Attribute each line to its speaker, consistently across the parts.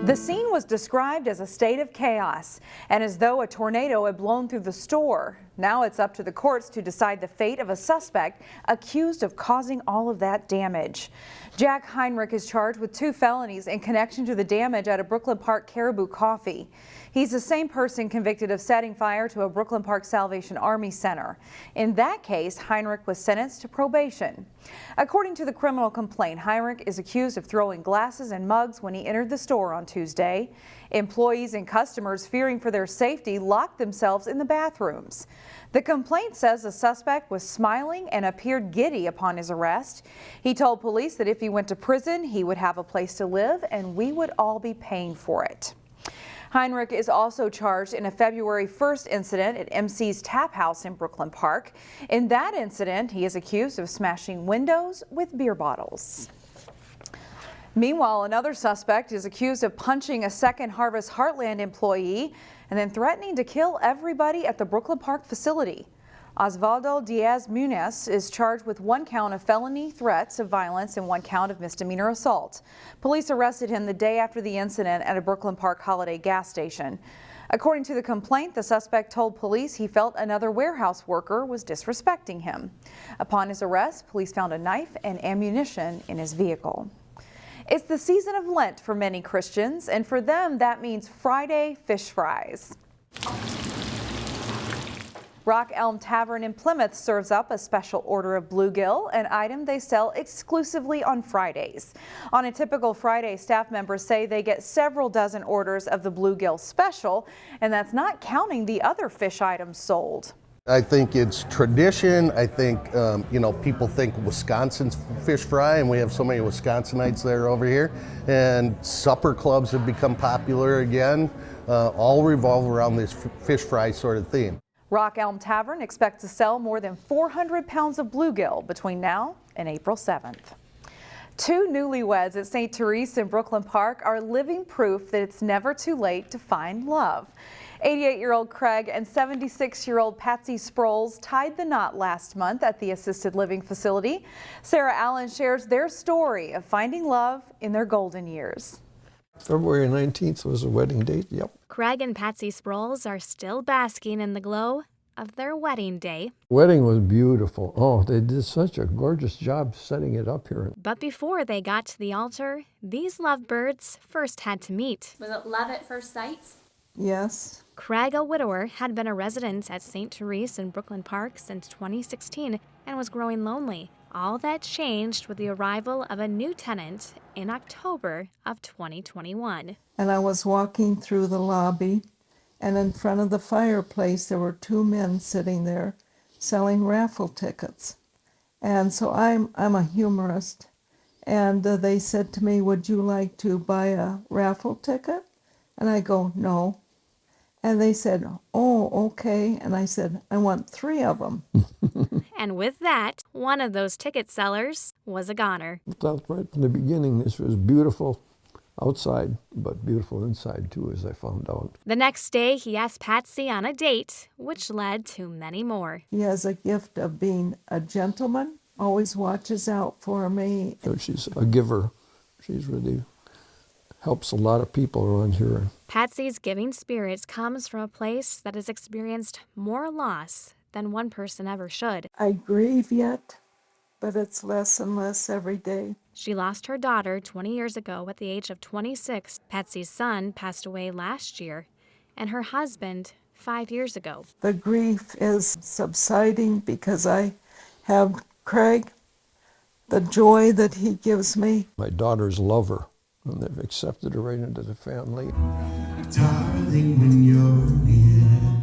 Speaker 1: The scene was described as a state of chaos and as though a tornado had blown through the store. Now it's up to the courts to decide the fate of a suspect accused of causing all of that damage. Jack Heinrich is charged with 2 felonies in connection to the damage at a Brooklyn Park Caribou coffee. He's the same person convicted of setting fire to a Brooklyn Park Salvation Army center. In that case, Heinrich was sentenced to probation. According to the criminal complaint, Heinrich is accused of throwing glasses and mugs when he entered the store on Tuesday. Employees and customers, fearing for their safety, locked themselves in the bathrooms. The complaint says the suspect was smiling and appeared giddy upon his arrest. He told police that if he went to prison, he would have a place to live and we would all be paying for it. Heinrich is also charged in a February 1st incident at MC's Tap House in Brooklyn Park. In that incident, he is accused of smashing windows with beer bottles. Meanwhile, another suspect is accused of punching a Second Harvest Heartland employee and then threatening to kill everybody at the Brooklyn Park facility. Osvaldo Diaz Muniz is charged with 1 count of felony threats of violence and 1 count of misdemeanor assault. Police arrested him the day after the incident at a Brooklyn Park Holiday gas station. According to the complaint, the suspect told police he felt another warehouse worker was disrespecting him. Upon his arrest, police found a knife and ammunition in his vehicle. It's the season of Lent for many Christians, and for them that means Friday fish fries. Rock Elm Tavern in Plymouth serves up a special order of bluegill, an item they sell exclusively on Fridays. On a typical Friday, staff members say they get several dozen orders of the bluegill special, and that's not counting the other fish items sold.
Speaker 2: I think it's tradition. I think, people think Wisconsin's fish fry, and we have so many Wisconsinites that are over here. And supper clubs have become popular again, all revolve around this fish fry sort of theme.
Speaker 1: Rock Elm Tavern expects to sell more than 400 pounds of bluegill between now and April 7th. 2 newlyweds at St. Therese in Brooklyn Park are living proof that it's never too late to find love. 88-year-old Craig and 76-year-old Patsy Sproles tied the knot last month at the assisted living facility. Sarah Allen shares their story of finding love in their golden years.
Speaker 3: February 19th was the wedding date, yep.
Speaker 4: Craig and Patsy Sproles are still basking in the glow of their wedding day.
Speaker 3: Wedding was beautiful. Oh, they did such a gorgeous job setting it up here.
Speaker 4: But before they got to the altar, these lovebirds first had to meet.
Speaker 5: Was it love at first sight?
Speaker 6: Yes.
Speaker 4: Craig, a widower, had been a resident at St. Therese in Brooklyn Park since 2016 and was growing lonely. All that changed with the arrival of a new tenant in October of 2021.
Speaker 6: And I was walking through the lobby, and in front of the fireplace there were 2 men sitting there selling raffle tickets. And so I'm a humorist, and they said to me, "Would you like to buy a raffle ticket?" And I go, "No." And they said, "Oh, okay." And I said, "I want 3 of them."
Speaker 4: And with that, one of those ticket sellers was a goner.
Speaker 3: I thought right from the beginning this was beautiful outside, but beautiful inside too, as I found out.
Speaker 4: The next day, he asked Patsy on a date, which led to many more.
Speaker 6: He has a gift of being a gentleman, always watches out for me.
Speaker 3: She's a giver. She's really helps a lot of people around here.
Speaker 4: Patsy's giving spirit comes from a place that has experienced more loss than one person ever should.
Speaker 6: I grieve yet, but it's less and less every day.
Speaker 4: She lost her daughter 20 years ago at the age of 26. Patsy's son passed away last year, and her husband 5 years ago.
Speaker 6: The grief is subsiding because I have Craig, the joy that he gives me.
Speaker 3: My daughters love her, and they've accepted her right into the family.
Speaker 7: Darling, when you're near.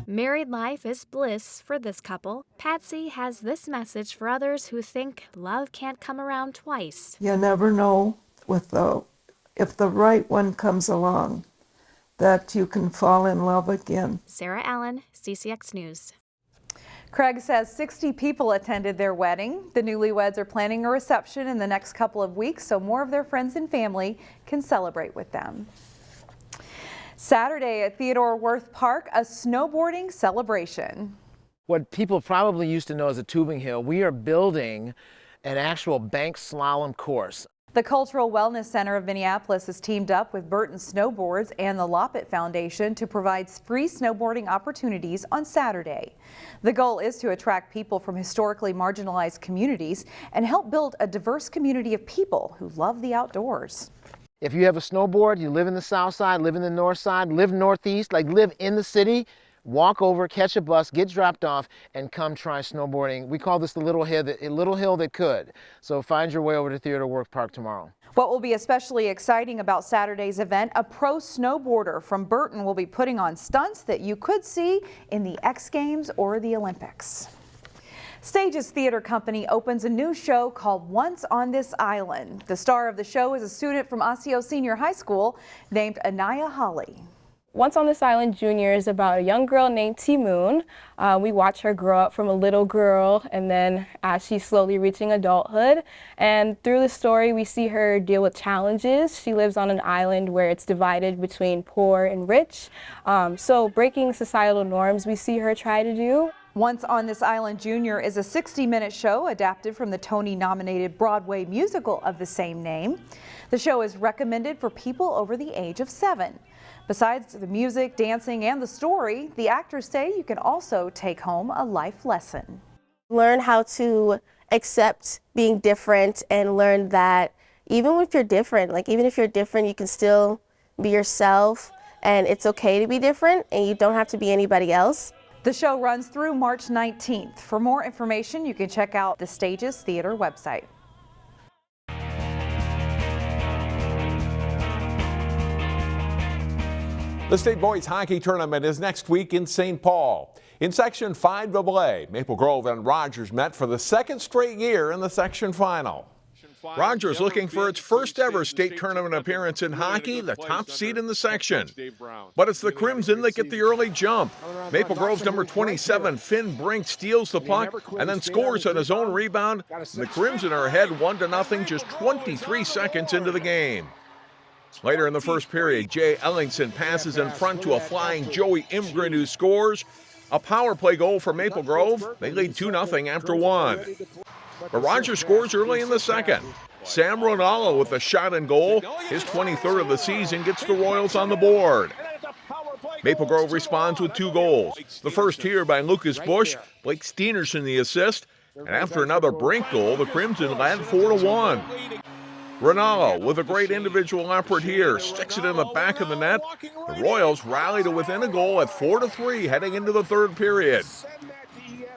Speaker 4: Married life is bliss for this couple. Patsy has this message for others who think love can't come around twice.
Speaker 6: You never know if the right one comes along that you can fall in love again.
Speaker 4: Sarah Allen, CCX News.
Speaker 1: Craig says 60 people attended their wedding. The newlyweds are planning a reception in the next couple of weeks so more of their friends and family can celebrate with them. Saturday at Theodore Wirth Park, a snowboarding celebration.
Speaker 8: What people probably used to know as a tubing hill, we are building an actual bank slalom course.
Speaker 1: The Cultural Wellness Center of Minneapolis has teamed up with Burton Snowboards and the Loppet Foundation to provide free snowboarding opportunities on Saturday. The goal is to attract people from historically marginalized communities and help build a diverse community of people who love the outdoors.
Speaker 5: If you have a snowboard, you live in the south side, live in the north side, live northeast, like live in the city, walk over, catch a bus, get dropped off, and come try snowboarding. We call this the little hill that could. So find your way over to Theo to Wirth Park tomorrow.
Speaker 1: What will be especially exciting about Saturday's event, a pro snowboarder from Burton will be putting on stunts that you could see in the X Games or the Olympics. Stages Theater Company opens a new show called Once on This Island. The star of the show is a student from Osseo Senior High School named Anaya Holly.
Speaker 8: Once on This Island Junior is about a young girl named T-Moon. We watch her grow up from a little girl and then as she's slowly reaching adulthood. And through the story, we see her deal with challenges. She lives on an island where it's divided between poor and rich. So breaking societal norms we see her try to do.
Speaker 1: Once on This Island Junior is a 60-minute show adapted from the Tony-nominated Broadway musical of the same name. The show is recommended for people over the age of 7. Besides the music, dancing, and the story, the actors say you can also take home a life lesson.
Speaker 9: Learn how to accept being different and learn that even if you're different, you can still be yourself and it's okay to be different and you don't have to be anybody else.
Speaker 1: The show runs through March 19th. For more information, you can check out the Stages Theater website.
Speaker 10: The state boys hockey tournament is next week in St. Paul. In Section 5AA, Maple Grove and Rogers met for the second straight year in the section final. Rogers looking for its first ever state tournament appearance in hockey, the top seed in the section. But it's the Crimson that get the early jump. Maple Grove's number 27, Finn Brink, steals the puck and then scores on his own rebound. And the Crimson are ahead 1-0 just 23 seconds into the game. Later in the first period, Jay Ellingson passes in front to a flying Joey Imgren who scores. A power play goal for Maple Grove. They lead 2-0 after 1. But Rogers scores early in the second. Sam Ronaldo with a shot and goal. His 23rd of the season gets the Royals on the board. Maple Grove responds with 2 goals. The first here by Lucas Bush, Blake Steenerson the assist. And after another Brink goal, the Crimson led 4-1. Ronaldo with a great individual effort here, sticks it in the back of the net. The Royals rally to within a goal at 4-3 heading into the third period.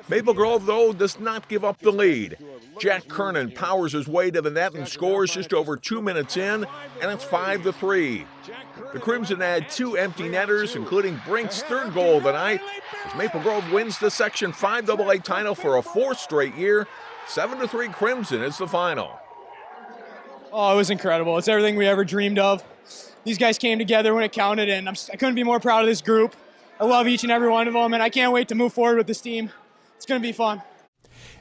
Speaker 10: Maple Grove, though, does not give up the lead. Jack Kernan powers his way to the net and scores just over 2 minutes in, and it's 5-3. The Crimson add 2 empty netters, including Brink's 3rd goal of the night, as Maple Grove wins the Section 5AA title for a 4th straight year. 7-3 Crimson is the final.
Speaker 11: Oh, it was incredible. It's everything we ever dreamed of. These guys came together when it counted, and I couldn't be more proud of this group. I love each and every one of them, and I can't wait to move forward with this team. It's going to be fun.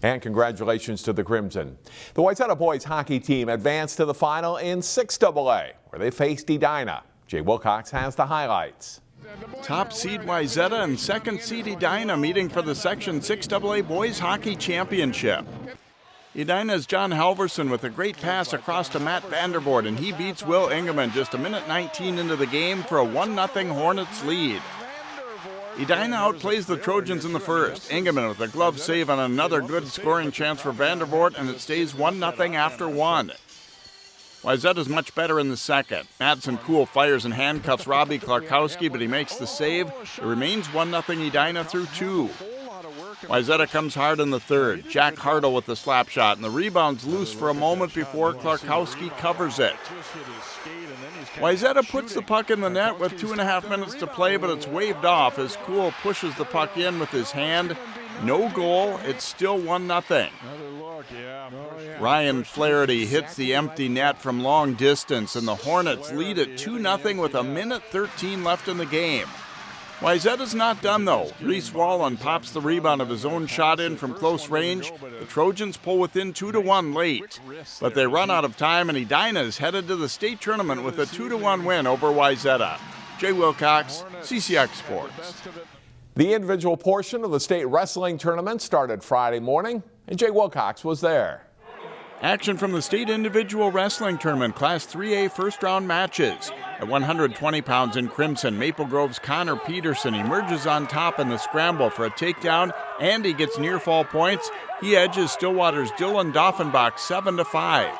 Speaker 10: And congratulations to the Crimson. The Wayzata boys hockey team advanced to the final in 6AA, where they faced Edina. Jay Wilcox has the highlights.
Speaker 12: Top seed Wayzata and second seed Edina meeting for the Section 6AA Boys Hockey Championship. Edina's John Halverson with a great pass across to Matt Vandervoort, and he beats Will Ingeman just 1:19 into the game for a 1-0 Hornets lead. Edina outplays the Trojans in the first. Ingeman with a glove save on another good scoring chance for Vandervoort, and it stays 1-0 after 1. Wayzata's much better in the second. Madsen Kuhl fires and handcuffs Robbie Klarkowski, but he makes the save. It remains 1-0 Edina through 2. Wayzata comes hard in the third. Jack Hartle with the slap shot, and the rebound's loose for a moment before Klarkowski covers it. Wayzata puts the puck in the net with 2.5 minutes to play, but it's waved off as Kuhl pushes the puck in with his hand. No goal, it's still 1-0. Ryan Flaherty hits the empty net from long distance, and the Hornets lead at 2-0 with 1:13 left in the game. Wayzata's not done, though. Reese Wallen pops the rebound of his own shot in from close range. The Trojans pull within 2-1 late. But they run out of time, and Edina is headed to the state tournament with a 2-1 win over Wayzata. Jay Wilcox, CCX Sports.
Speaker 10: The individual portion of the state wrestling tournament started Friday morning, and Jay Wilcox was there.
Speaker 12: Action from the state individual wrestling tournament, Class 3A first-round matches. At 120 pounds in crimson, Maple Grove's Connor Peterson emerges on top in the scramble for a takedown, and he gets near-fall points. He edges Stillwater's Dylan Doffenbach 7-5.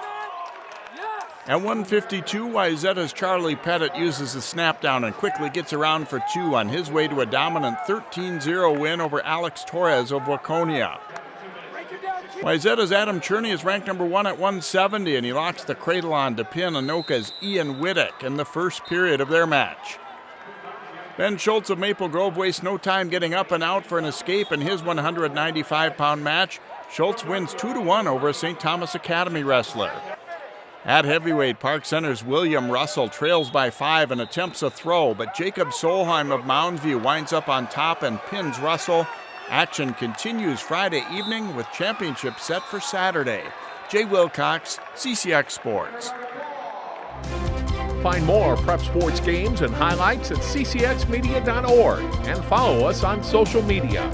Speaker 12: At 152, Wayzata's Charlie Pettit uses the snap down and quickly gets around for two on his way to a dominant 13-0 win over Alex Torres of Waconia. Wayzata's Adam Cherney is ranked number 1 at 170, and he locks the cradle on to pin Anoka's Ian Whittick in the first period of their match. Ben Schultz of Maple Grove wastes no time getting up and out for an escape in his 195-pound match. Schultz wins 2-1 over a St. Thomas Academy wrestler. At heavyweight, Park Center's William Russell trails by 5 and attempts a throw, but Jacob Solheim of Moundsview winds up on top and pins Russell. Action continues Friday evening with championship set for Saturday. Jay Wilcox, CCX Sports.
Speaker 10: Find more prep sports games and highlights at ccxmedia.org and follow us on social media.